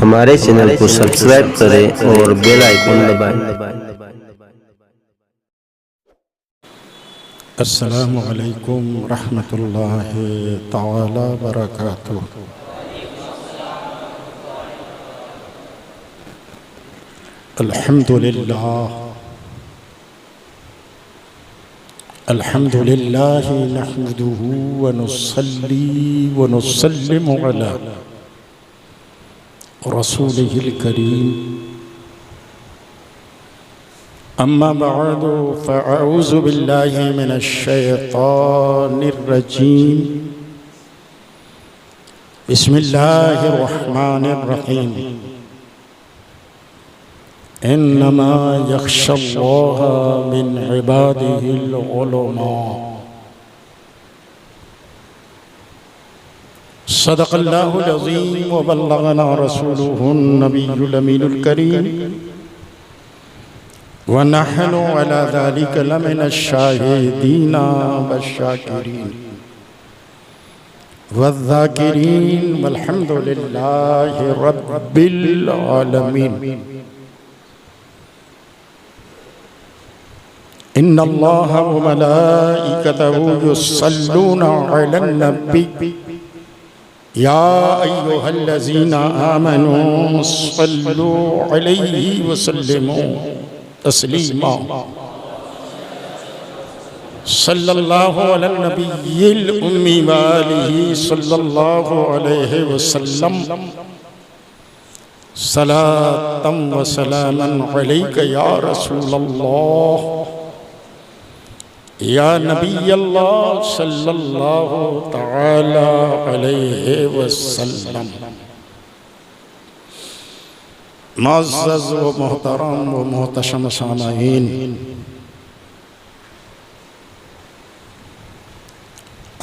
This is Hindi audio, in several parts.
हमारे चैनल को सब्सक्राइब करें और बेल आइकन दबाएं। अस्सलामु अलैकुम रहमतुल्लाहि ताला बरकातुहू। अल्हम्दुलिल्लाह अल्हम्दुलिल्लाहि नहमदुहू व नुसल्ली व नुसल्लिमु अला रसूलिहिल करीम। अम्मा बअदु फ़अऊज़ु बिल्लाहि मिनश शैतानिर रजीम। बिस्मिल्लाहिर रहमानिर रहीम। इन्नमा यख्शल्लाह मिन इबादिहिल उलमा। सदक़ल्लाहुल अज़ीम व बल्लगना रसूलुहुन नबियुल अमीनुल करीम व नहनु अला ज़ालिका लमिनश शाहिदीन वश्शाकिरीन वज़्ज़ाकिरीन वल्हम्दुलिल्लाहि रब्बिल आलमीन। इन्नल्लाहा व मलाइकतहू युस्सल्लूना अलन नबी या अय्युहल्लज़ीना आमनू सल्लू अलैहि व सल्लिमू तस्लीमा। सल्लल्लाहु अला नबिय्यिल उम्मी व आलिहि सल्लल्लाहु अलैहि वसल्लम। सलातम व सलामन अलैका या रसूलल्लाह या नबी अल्लाह सल्लल्लाहु तआला अलैहि वसल्लम। मुअज़्ज़ज़ व मोहतरम व मोहतशम सामईन,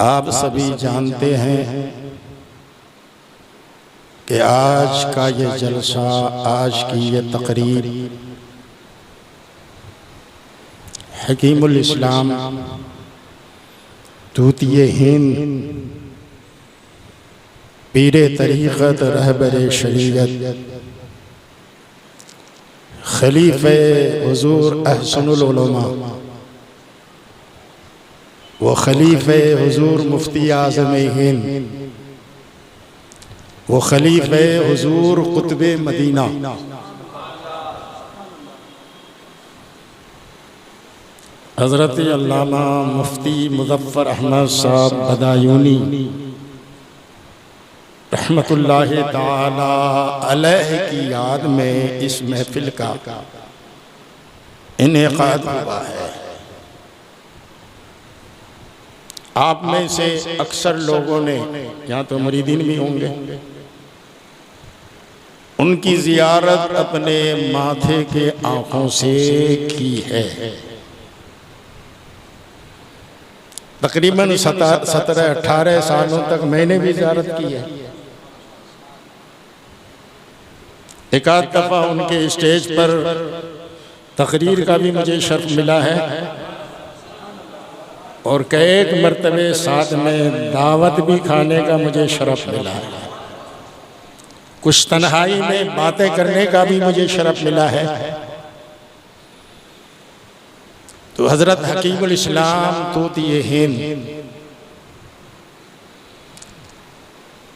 आप सभी जानते हैं कि आज का ये जलसा, आज की ये तकरीर हकीमुल इस्लाम तूतिए हिंद पीरे तरीक़त रहबरे शरीयत खलीफे हुजूर अहसनुल उलमा व खलीफे हुजूर मुफ्ती आज़म हिंद व खलीफे हुजूर कुतुबे मदीना हज़रत अल्लामा मुफ्ती मुज़फ़्फ़र अहमद साहब बदायूनी रहमतुल्लाहि ताला अलैहि की याद में इस महफिल का इनेकाद हुआ है। आप में से अक्सर लोगों ने, यहाँ तो मुरीदीन भी होंगे, उनकी ज़ियारत अपने माथे के आँखों से की है। तकरीबन 17-18 सालों तक मैंने भी ज़ियारत की है। एक आध दफ़ा उनके स्टेज पर तकरीर का भी मुझे शर्फ मिला है और कई मरतबे साथ में दावत भी खाने का मुझे शरफ मिला है। कुछ तन्हाई में बातें करने का भी मुझे शरफ मिला है। तो हज़रत हकीमुल इस्लाम तूतिए हिंद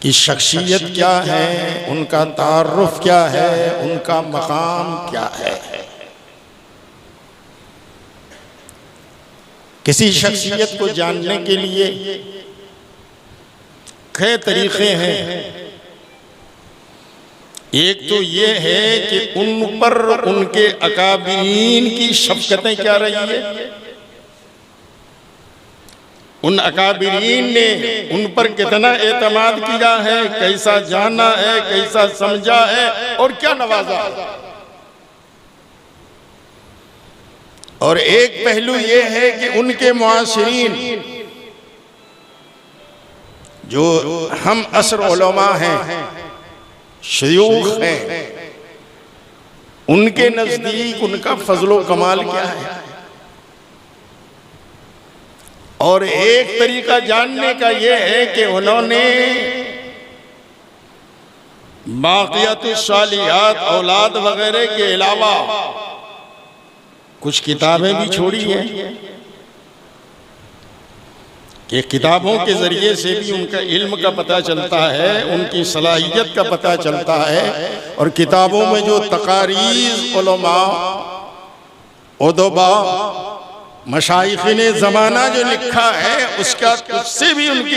की शख्सियत क्या है, उनका तारुफ क्या है, उनका मकाम क्या है। किसी शख्सियत को जानने के लिए कई तरीक़े हैं। एक तो ये है कि उन पर उनके अकाबरीन की शफ़क़तें क्या रही है, उन अकाबरीन ने उन पर कितना एतमाद किया है, कैसा जाना है, कैसा समझा है और क्या नवाजा। और एक पहलू ये है कि उनके मुआसिरीन जो हम असर उलमा हैं, शयूख हैं, उनके नज़दीक उनका फजलो कमाल क्या है। और एक तरीका जानने का यह है कि उन्होंने बाक़ियातुस सालिहात औलाद वगैरह के अलावा कुछ किताबें भी छोड़ी हैं कि किताबों के ज़रिए से भी उनका इल्म का पता चलता है, उनकी सलाहियत का पता चलता है। और किताबों में जो तकारीज़ उलमा उदबा मशाइख़िने ज़माना जो लिखा है उससे भी उनकी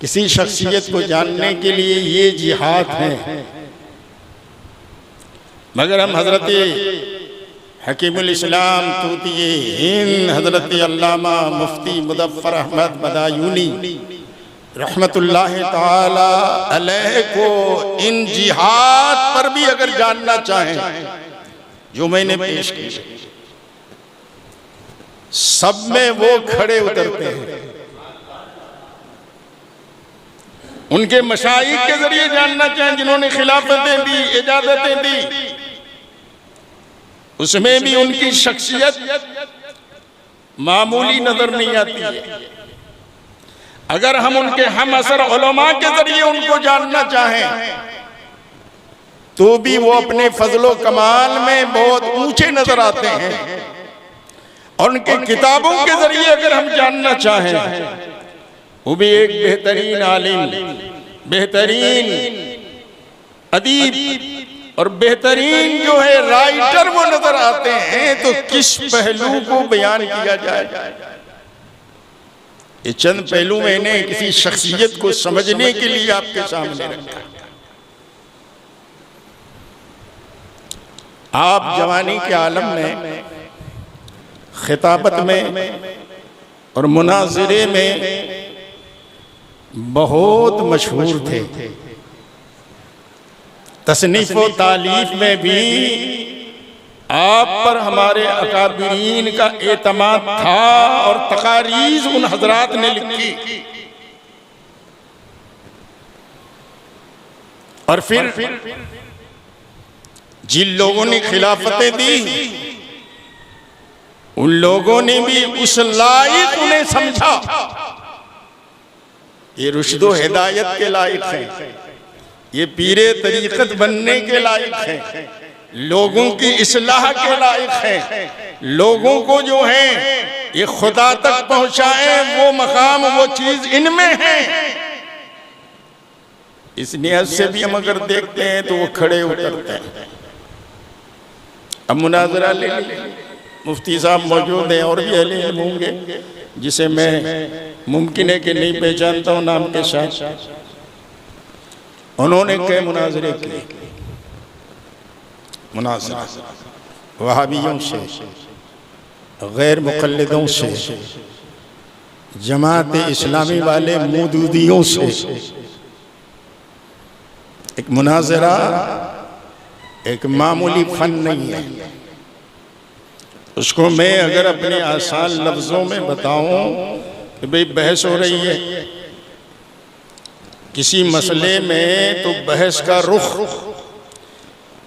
किसी शख्सियत को जानने के लिए ये जिहाद है, मगर हम हज़रत हकीमुल इस्लाम तूतिए हिंद हज़रत अल्लामा मुफ्ती मुज़फ़्फ़र अहमद बदायूनी रहमतुल्लाह ताला अलैह को इन जिहाद पर भी अगर जानना चाहें जो मैंने पेश की, सब में वो खड़े उतरते हैं। उनके मशाइख के जरिए जानना चाहें जिन्होंने खिलाफतें दी, इजाजतें दी, उसमें भी उनकी शख्सियत मामूली नजर नहीं आती है। अगर हम उनके हम असर उलमा के जरिए उनको जानना चाहें तो भी वो अपने फजलो कमाल में बहुत ऊंचे नजर आते हैं। और उनके किताबों के जरिए अगर हम जानना चाहें वो भी एक बेहतरीन आलिम, बेहतरीन अदीब और बेहतरीन जो है राइटर वो नजर आते हैं। तो किस पहलू को बयान किया जाए? ये चंद पहलू मैंने किसी शख्सियत को समझने के लिए आपके सामने रखा। आप जवानी के आलम में खिताबत में और मुनाज़िरे में बहुत मशहूर थे। तसनीफ़ व तालीफ में भी आप पर हमारे अकाबिरीन का एतमाद था और तकारीज़ उन हजरात ने लिखी। और फिर जिन लोगों ने खिलाफतें दी उन लोगों ने भी उस लायक उन्हें समझा, ये रुश्दो हिदायत के लायक हैं, ये पीरे तरीक़त बनने के लायक हैं, लोगों की इस्लाह के लायक हैं, लोगों को जो है ये खुदा तक पहुंचाए वो मकाम वो चीज इनमें है। इस नियत से भी हम अगर देखते हैं तो वो खड़े उतरते हैं। अब मुनाजरा ले लीजिए, मुफ्ती साहब मौजूद हैं और भी अहले इल्म होंगे जिसे मैं मुमकिन है कि नहीं पहचानता हूँ नाम के साथ। उन्होंने कई मुनाजरे किए, मुनाजरा वहाबियों से, गैर मुक़ल्लिदों से, जमात इस्लामी वाले मौदूदियों से। एक मुनाजरा एक मामूली फन नहीं है। उसको मैं अगर अपने आसान लफ्ज़ों में बताऊं कि भाई बहस हो रही है किसी मसले में, तो बहस का रुख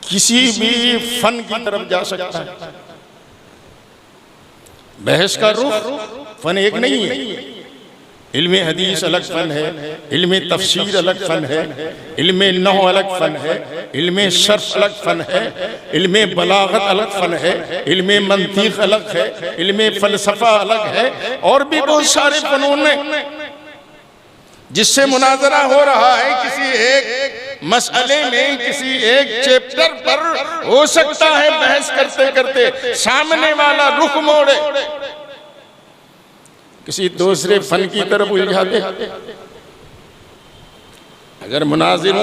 किसी भी फन की तरफ जा सकता है। बहस का रुख फन एक नहीं है। इल्मे हदीस अलग फन है, इल्मे तफसीर अलग फन है, इल्मे नहव अलग फन है, इल्मे शर्फ अलग फन है, इल्मे बलागत अलग फन है, इल्मे मंतीक अलग है, इल्मे फलसफा अलग है, और भी बहुत सारे फनून में जिससे मुनाजरा हो रहा है। किसी एक मसले में, किसी एक चैप्टर पर हो सकता है बहस करते करते सामने वाला रुख मोड़े, किसी दूसरे फन की तरफ उलझा दे। अगर मुनाजिरे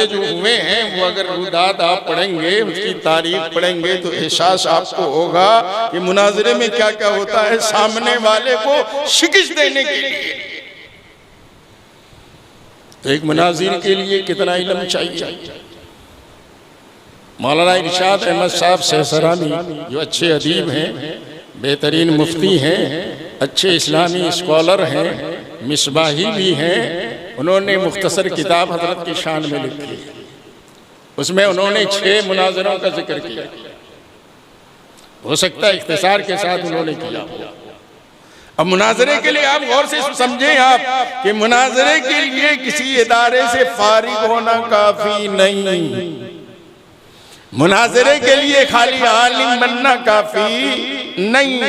जो हुए हैं वो अगर रुदात आप पढ़ेंगे, उसकी तारीख पढ़ेंगे तो एहसास आपको होगा कि मुनाजिरे में क्या क्या होता है सामने वाले को शिकस्त देने के लिए। तो एक मुनाजिर के लिए कितना इल्म चाहिए। मौलाना इरशाद अहमद साहब सहसरानी जो अच्छे अदीब हैं, बेहतरीन मुफ्ती हैं, अच्छे इस्लामी स्कॉलर हैं, मिसबाही भी हैं, उन्होंने मुख्तसर किताब हजरत की शान में लिखी। उसमें उन्होंने 6 मुनाजरों का जिक्र किया। हो सकता है इख्तिसार के साथ उन्होंने किया। अब मुनाजरे के लिए आप गौर से समझें आप कि मुनाजरे के लिए किसी इदारे से फारिग होना काफी नहीं, मुनाजरे के लिए खाली आलिम बनना काफी नहीं,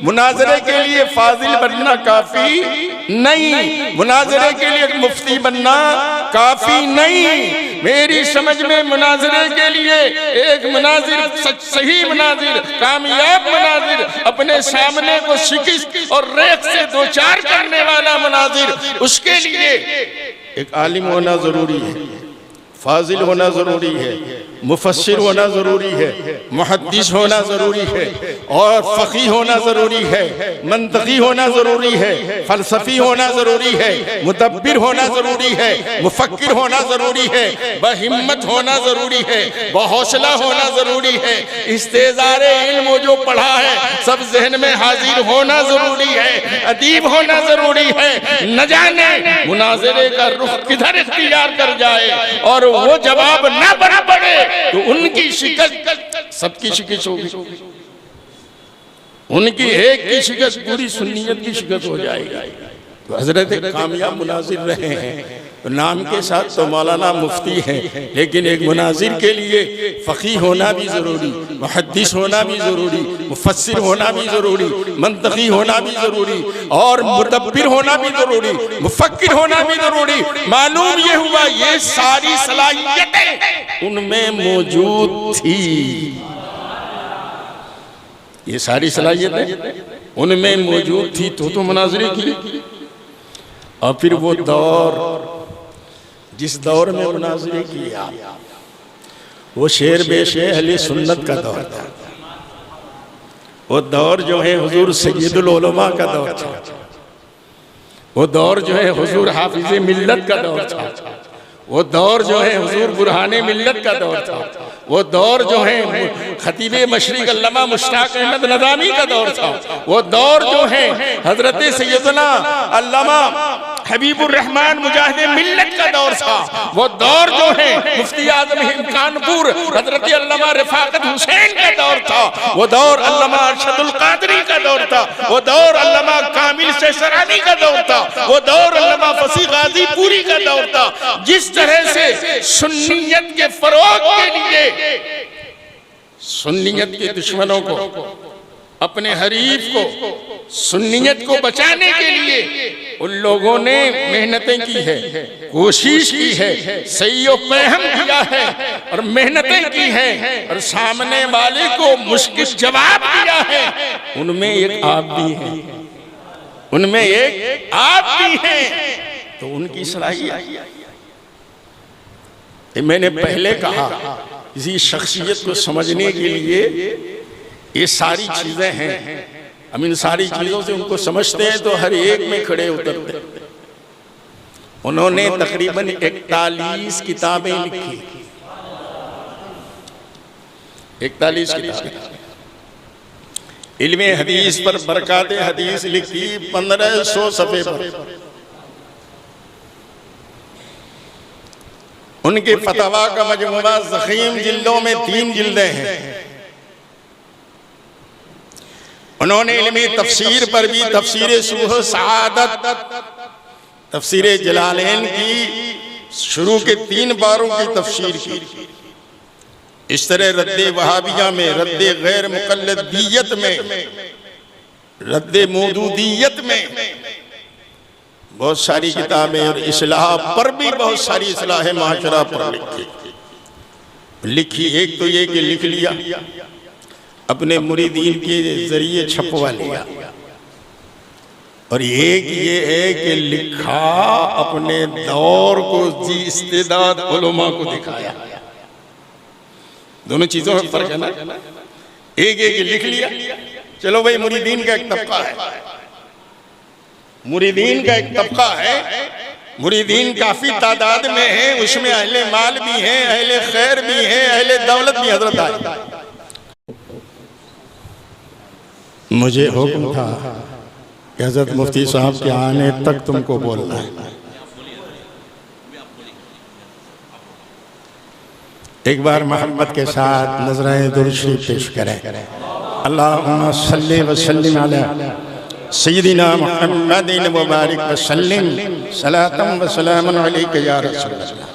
मुनाजरे के लिए फाजिल बनना काफी नहीं, मुनाजरे के लिए मुफ्ती बनना काफी नहीं। मेरी समझ में मुनाजरे के लिए एक मुनाजिर, सही मुनाजिर, कामयाब मुनाजिर, अपने सामने को शिकस्त और रेख से दो चार करने वाला मुनाजिर, उसके लिए एक आलिम होना जरूरी है, फाजिल होना जरूरी है, मुफस्सिर होना जरूरी है, मुहद्दिस होना जरूरी है, और फक़ीह होना जरूरी है, मंतक़ी होना जरूरी है, फ़लसफ़ी होना जरूरी है, मुदब्बिर होना जरूरी है, मुफ़क्किर होना जरूरी है, बहिम्मत होना जरूरी है, बहौसला होना जरूरी है, इस्तेज़ारे इल्म जो पढ़ा है सब जहन में हाजिर होना जरूरी है, अदीब होना जरूरी है। न जाने मुनाज़रे का रुख किधर इख्तियार कर जाए और वो जवाब न बना पड़े तो उनकी शिकस्त सबकी शिकस्त होगी, उनकी एक की शिकस्त पूरी सुन्नियत की शिकस्त हो जाएगी। तो हजरत कामयाब मुनाजिर रहे हैं, तो नाम के साथ तो मौलाना मुफ्ती हैं, लेकिन एक मुनाजिर के लिए फ़क़ीह होना भी ज़रूरी, मुहद्दिस होना भी ज़रूरी, मुफस्सिर होना भी ज़रूरी, मंतक़ी होना भी ज़रूरी, और मुदब्बिर होना भी ज़रूरी, मुफ़क्किर होना भी ज़रूरी। मालूम ये हुआ ये सारी सलाहियतें उनमें मौजूद थी, ये सारी सलाहियतें उनमें मौजूद थी तो मुनाज़रे की। और फिर वो दौर, जिस दौर में मुनाज़रे किया, वो शेर बेशे अहले सुन्नत का दौर था। वो दौर जो है हुजूर सय्यदुल उलमा का दौर था, वो दौर जो है हुजूर हाफिज़े मिल्लत का दौर था, वो दौर जो है हुजूर बुरहाने मिल्लत का दौर था, वो दौर जो है खतीबे मशरिक़ अल्लामा मुश्ताक अहमद नज़ामी का दौर था, वो दौर जो है हजरत सैयदना अल्लामा हबीबुर रहमान मुजाहिद मिल्लत का दौर था, वो दौर जो है मुफ्ती आज़म हिंद कानपुर हजरत अल्लामा रफ़ाकत हुसैन का दौर था, वो दौर अल्लामा अरशदुल क़ादरी का दौर था, वो दौर अल्लामा कामिल शहसरानी का दौर था, वो दौर अल्लामा फसीह गाज़ीपुरी का दौर था। जिस तरह से सुन्नियत के फरोग के लिए, सुन्नियत के दुश्मनों को, अपने हरीफ को, सुन्नियत को बचाने के लिए उन लोगों ने मेहनतें की है, कोशिश की है, सही और पैहम किया है और मेहनतें की हैं और सामने वाले को मुश्किल जवाब दिया है। उनमें एक आप भी है, उनमें एक आप भी है, तो उनकी सलाहियत। मैंने पहले कहा किसी शख्सियत को समझने के लिए ये सारी चीजें हैं, हम इन सारी चीजों से उनको समझते हैं तो हर एक में खड़े उतरते। उन्होंने तकरीबन 41 किताबें लिखी, 41 किताबें। इल्मे हदीस पर बरकाते हदीस लिखी 1500 सफ़े पर। उनके फतवा का मजमुआ ज़ख़ीम जिल्दों में 3 जिल्दें हैं। उन्होंने इल्मी तफसीर पर भी तफसीर सुबह सआदत, तफसीर जलालैन की शुरू के 3 बारों की तफसीर की। इस तरह रद्दे वहाबिया में, रद्दे गैर मुक़ल्लिदियत में, रद्दे मौदूदियत में बहुत सारी किताबें, और इस्लाह पर भी बहुत सारी इस्लाह माशरा पर लिखी। एक तो ये कि लिख लिया, अपने मुरीदीन के जरिए छपवा लिया, और एक ये है कि लिखा अपने दौर को जी इस्तेदाद उलमा को दिखाया। दोनों चीजों में फर्क है ना। एक लिख लिया, चलो भाई मुरीदीन का एक तबका है, मुरीदीन का एक तबका है, मुरीदीन काफी तादाद में है, उसमें अहले माल भी हैं, अहले खैर भी हैं, अहले दौलत भी। हजरत आए, मुझे हुक्म था कि हजरत मुफ्ती साहब के आने तक तुमको बोलना है। एक बार मोहब्बत के साथ नज़राए दुरूद शरीफ पेश करें। अल्लाहुम्मा सल्ली व सल्लिम अला सय्यदिना मुहम्मदिन व बारिक व सल्लिम सलातम व सलामन अलैका या रसूलल्लाह।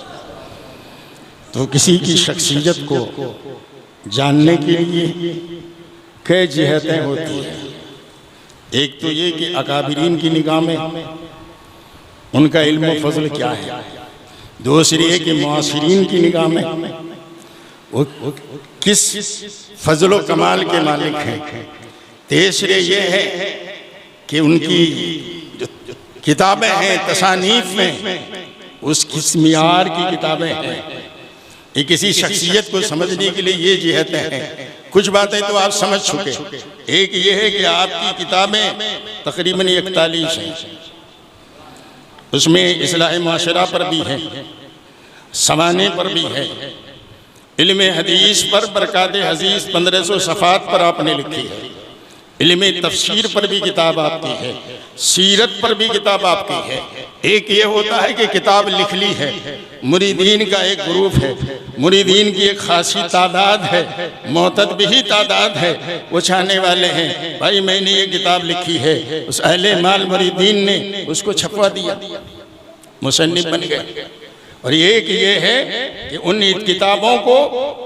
तो किसी की शख्सियत को जानने के लिए कई जिहतें होती हैं। एक तो ये कि अकाबिरीन की निगाह में उनका इल्म व फज़ल क्या है, दूसरी है कि मुआसिरीन की निगाह में वो किस फजल व कमाल के मालिक हैं। तीसरे ये है कि उनकी जो किताबें हैं तसानीफ में उस किस मियार की किताबें हैं। ये किसी शख्सियत को समझने के लिए ये जिहतें हैं। कुछ बातें तो आप समझ चुके। एक ये है कि आपकी किताबें तकरीबन 41 हैं, उसमें इस्लाह माशरा पर भी है, समाने पर भी है, इल्म हदीस पर बरकात हदीस 1500 सफ़ात पर आपने लिखी है, इल्म तफसीर पर भी किताब आपकी है, सीरत पर भी किताब आपकी है। एक ये होता है कि किताब लिख ली है, मुरीदीन का एक ग्रुप है, मुरीदीन की एक खासी तादाद है, मोतद भी तादाद है, वो चाहने वाले हैं भाई मैंने ये किताब लिखी है, उस अहले माल मुरीदीन ने उसको छपवा दिया, मुसन्निफ बन गए। और एक ये है कि उन किताबों को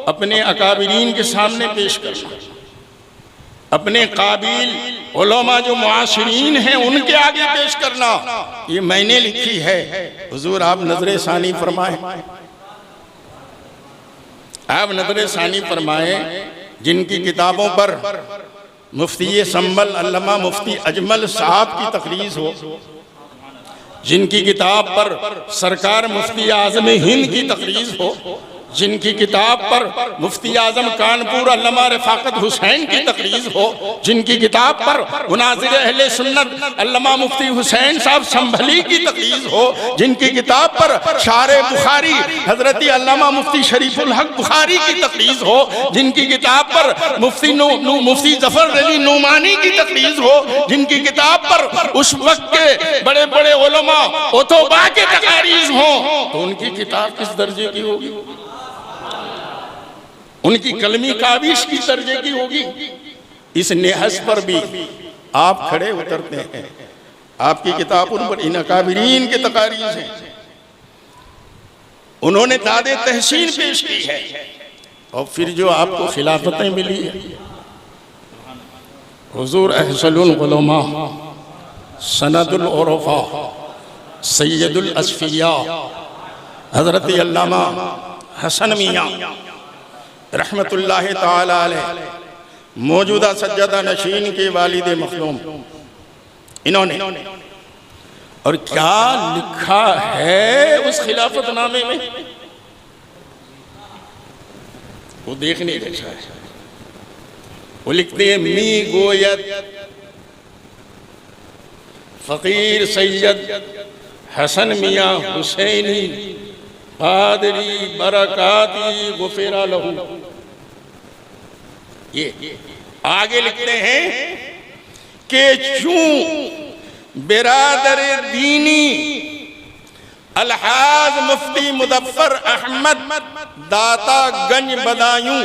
अपने अकाबिरीन के सामने पेश करना, अपने काबिल उलमा जो मुआसिरीन हैं उनके आगे पेश करना, ये मैंने लिखी है। हुजूर आप नजर सानी फरमाए, आप नजर सानी फरमाए जिनकी किताबों पर मुफ्ती संबल अल्लामा मुफ्ती अजमल साहब की तकरीज हो, जिनकी किताब पर सरकार मुफ्ती आजम हिंद की तकरीज हो, जिनकी किताब पर मुफ्ती आजम कानपुर अल्लामा रफाकत हुसैन की तकरीज हो, जिनकी किताब पर मुनाजिर अहले सुन्नत अल्लामा मुफ्ती हुसैन साहब संभली की तकरीज हो, जिनकी किताब पर शारे बुखारी हजरती अल्लामा मुफ्ती शरीफुल हक बुखारी की तकरीज हो, जिनकी किताब पर मुफ्ती जफर अली नुमानी की तकरीज हो, जिनकी किताब पर उस वक्त के बड़े बड़े उलमा ओतोबा के तकारीज हो, तो उनकी किताब किस दर्जे की होगी, उनकी कलमी काबिश की दर्जे की होगी। इस नेहस पर भी आप खड़े उतरते हैं। आपकी किताब उन पर इन अकाबिरीन के तकारीज हैं, उन्होंने दादे तहसीन पेश की है। और फिर जो आपको खिलाफतें मिली है, हुजूर अहसनुल उलमा सनदुल उरफा सैयदुल असफिया हजरत अल्लामा हसन मियां रहमतुल्लाह ताला अलैह मौजूदा सज्जदा नशीन के वालिद मखदूम, इन्होंने और क्या लिखा है उस खिलाफतनामे में, वो देखने जैसा है। वो लिखते हैं मी गोयत फकीर सैयद हसन मियां हुसैनी कादरी बरकाती गुफिरा लहू। ये आगे लिखते हैं कि चूं बिरादर दीनी अलहाज मुफ्ती मुदफ्फर अहमद दाता गंज बदायूं,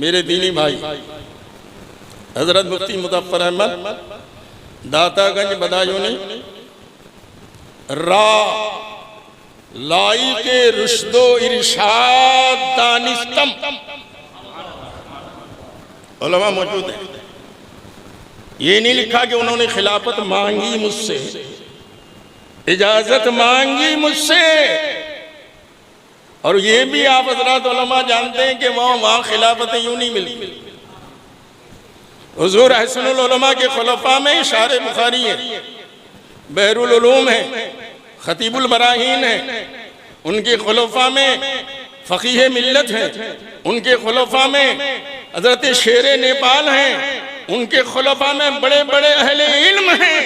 मेरे दीनी भाई हजरत मुफ्ती मुदफ्फर अहमद दाता गंज बदायूं ने रा लाई के रुश्दो इरशाद दानिस्तम उलमा मौजूद है। ये नहीं लिखा कि उन्होंने खिलाफत मांगी मुझसे, इजाजत मांगी मुझसे। और ये भी आप हजरात उलमा जानते हैं कि वहाँ खिलाफतें यूं नहीं मिलती। हुजूर अहसनुल उलमा के खुलफा में शारे बुखारी है, बहरुल उलूम है, खतीबुल बराहीन है, उनके खुलफा में फ़कीह मिल्लत है, उनके खुलफा में हज़रत शेर नेपाल हैं, उनके खुलफा में बड़े बड़े अहले इल्म हैं।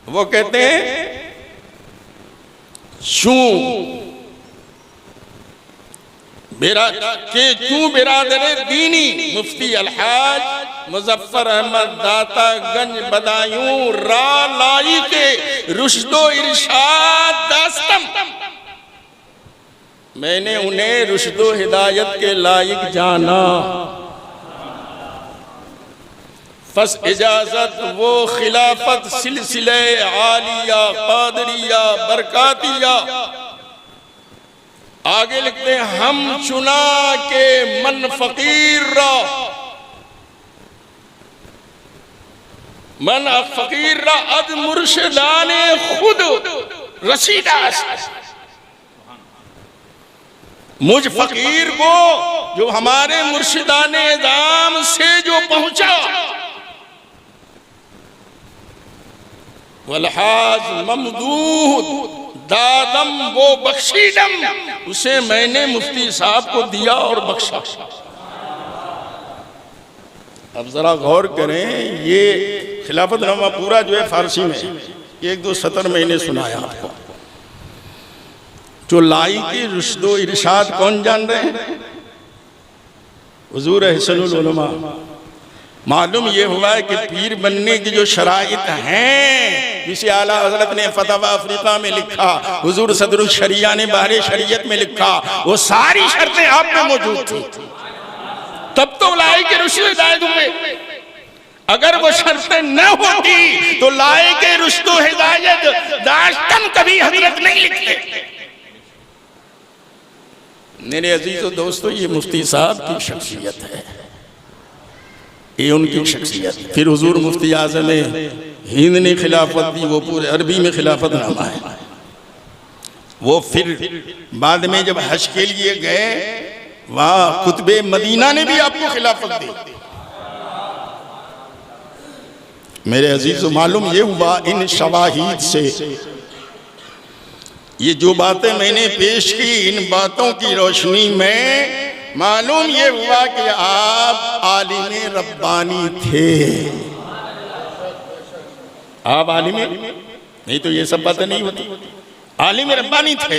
वो कहते हैं क्यों बिरादर दीनी मुफ्ती अलहाज मुजफ्फर अहमद दाता गंज बदायूं रा लाई के रुश्दो इरशाद दास्तम, मैंने उन्हें रुश्दो हिदायत के लायक जाना। बस इजाजत वो खिलाफत सिलसिले आलिया कादरिया बरकातिया। आगे लिखते हैं हम चुना के मन फकीर रा, मन फकीर रा अद मुर्शिदाने खुद रसीदास। मुझ फकीर को जो हमारे मुर्शिदाने दाम से जो पहुंचा, वलहाज ममदूद दादम वो बख्शीदम, उसे मैंने मुफ्ती साहब को दिया और बख्शा। अब जरा गौर करें, ये खिलाफतनामा पूरा जो है फारसी में, एक दो सतर मैंने सुनाया आपको। जो लाई की रुश्दो इरशाद कौन जान रहे हैं? हुजूर अहसनुल उलमा। मालूम ये हुआ है कि पीर बनने की जो शराइत हैं, जिसे आला हजरत ने फतवा अफ्रीका में लिखा, हुजूर सदरुल शरिया ने बाहरे शरीयत में लिखा, वो सारी शर्तें आप में मौजूद थी, तब तो लाई के रुश्द हिदायत हुए। अगर वो शर्तें न होती तो लाई के रुश्द हिदायत दास्तन कभी हजरत नहीं लिखते। मेरे अजीजों दोस्तों, ये मुफ्ती साहब की शख्सियत है, ये उनकी शख्सियत। फिर हुजूर मुफ्ती आज़म हिंद ने खिलाफत दी, वो पूरे अरबी में खिलाफतनामा है। वो फिर बाद में जब हज के लिए गए, वहाँ कुतबे मदीना ने भी आपको खिलाफत दी। मेरे अजीजों, मालूम ये हुआ इन शवाहिद से, ये जो बातें मैंने पेश की, इन बातों की रोशनी में मालूम ये हुआ कि आप आलिम रब्बानी थे। आप आलिम नहीं तो ये सब बातें नहीं होती। आलिम रब्बानी थे,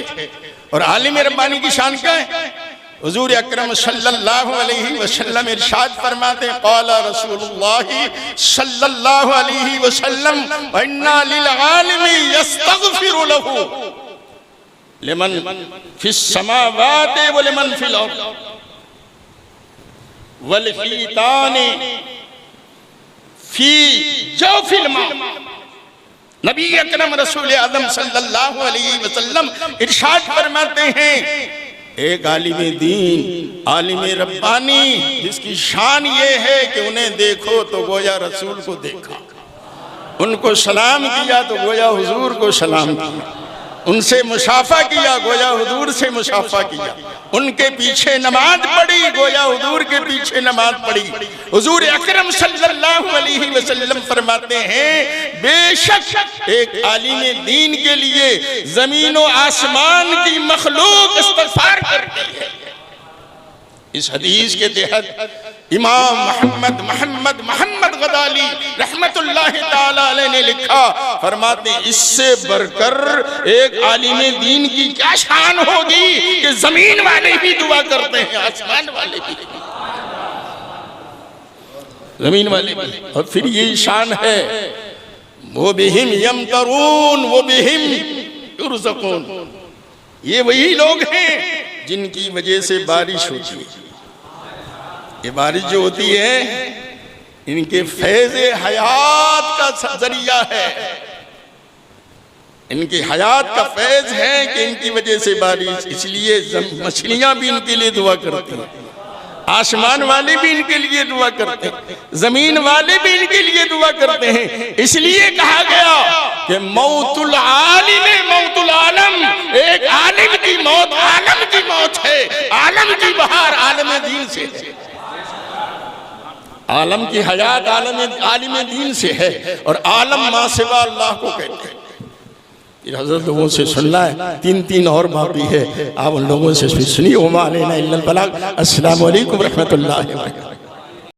और आलिम रब्बानी की शान क्या है? हुजूर अकरम सल्लल्लाहु अलैहि वसल्लम इरशाद फरमाते, क़ाला रसूलुल्लाह सल्लल्लाहु अलैहि वसल्लम व इन्ना लिल आलिमी यस्तगफिरु लहू लिमन फिस समावाति व लिमन फिल अर्द वल हीतानी फी जौफिल मा। नबी अकरम रसूल आदम सल्लल्लाहु अलैहि वसल्लम इरशाद फरमाते हैं, एक आलिम दीन, आलिम रब्बानी, जिसकी शान ये है कि उन्हें देखो तो गोया रसूल को देखा, उनको सलाम किया तो गोया हुजूर को सलाम किया, उनसे मुशाफा किया गोया हुजूर से मुशाफा किया, उनके पीछे नमाज पढ़ी गोया हुजूर के पीछे नमाज पढ़ी। हुजूर अकरम सल्लल्लाहु अलैहि वसल्लम फरमाते हैं, बेशक एक आलिम दीन के लिए जमीन और आसमान की मखलूक इस्तग़फ़ार करती है। इस हदीस के तहत इमाम मोहम्मद गजाली रहमतुल्लाहि ताला अलैह ने लिखा, फरमाते इससे बढ़कर एक आलिम दीन की क्या शान होगी कि जमीन वाले भी दुआ करते हैं, आसमान वाले भी, जमीन वाले भी। और फिर ये शान है, वो बिहिम यमतरून वो बिहिम युरज़क़ून। ये वही लोग हैं जिनकी वजह से बारिश होती है। ये बारिश जो होती है इनके फैज़े हयात का जरिया है, इनकी हयात का फैज़ है कि इनकी वजह से बारिश, इसलिए मछलियां भी इनके लिए दुआ करती हैं, आसमान वाले भी इनके लिए दुआ करते हैं, जमीन वाले भी इनके लिए दुआ करते हैं। इसलिए कहा गया कि मौतुल आलिम मौतुल आलम, एक आलिम की मौत आलम की मौत है, आलम की बहार आलम दीन से है, आलम की हयात आलिम दीन से है, और आलम मा सिवा अल्लाह को कहते हैं। हज़रत लोगों से सुनना है, तीन और बाकी है, आप उन लोगों से सुनिए। अस्सलामु अलैकुम रहमतुल्लाहि व बरकातहू।